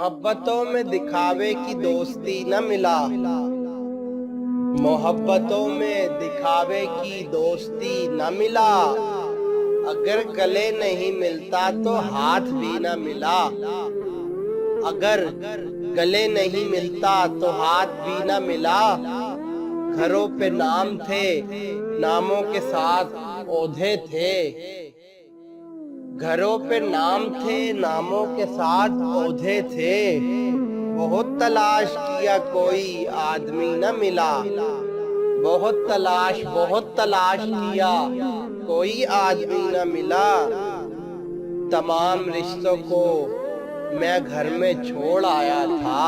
मोहब्बतों में दिखावे की दोस्ती न मिला। मोहब्बतों में दिखावे की दोस्ती न मिला। अगर गले नहीं मिलता तो हाथ भी न मिला। अगर गले नहीं मिलता तो हाथ भी न मिला। घरों पे नाम थे, नामों के साथ ओहदे थे। घरों पे नाम थे, नामों के साथ ओहदे थे। बहुत तलाश किया कोई आदमी न मिला। बहुत तलाश किया कोई आदमी न मिला। तमाम रिश्तों को मैं घर में छोड़ आया था।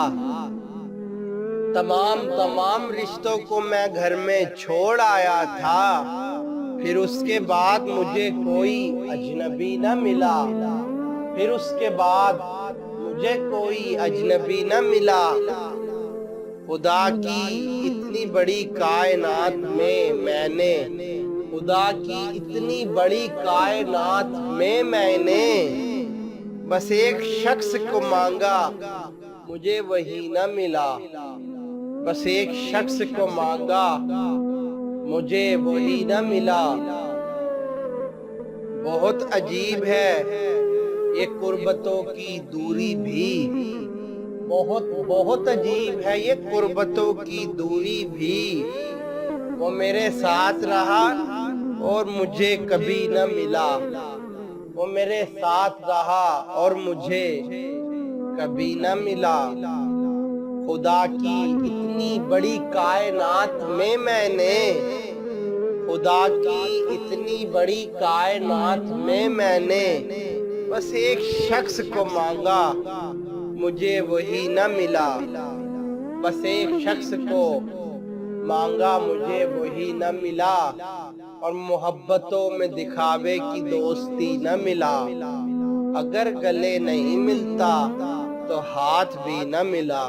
तमाम रिश्तों को मैं घर में छोड़ आया था। फिर उसके बाद मुझे कोई अजनबी न मिला। फिर उसके बाद मुझे कोई अजनबी न मिला। खुदा की इतनी बड़ी कायनात में मैंने, खुदा की इतनी बड़ी कायनात में मैंने बस एक शख्स को मांगा, मुझे वही न मिला। बस एक शख्स को मांगा, मुझे वही न मिला। बहुत अजीब है ये कुर्बतों की दूरी भी। बहुत अजीब है ये कुर्बतों की दूरी भी। वो मेरे साथ रहा और मुझे कभी न मिला। वो मेरे साथ रहा और मुझे कभी न मिला। खुदा की इतनी बड़ी कायनात में मैंने, खुदा की इतनी बड़ी कायनात में मैंने बस एक शख्स को मांगा, मुझे वही न मिला। बस एक शख्स को मांगा, मुझे वही न मिला। और मोहब्बतों में दिखावे की दोस्ती न मिला। अगर गले नहीं मिलता तो हाथ भी न मिला।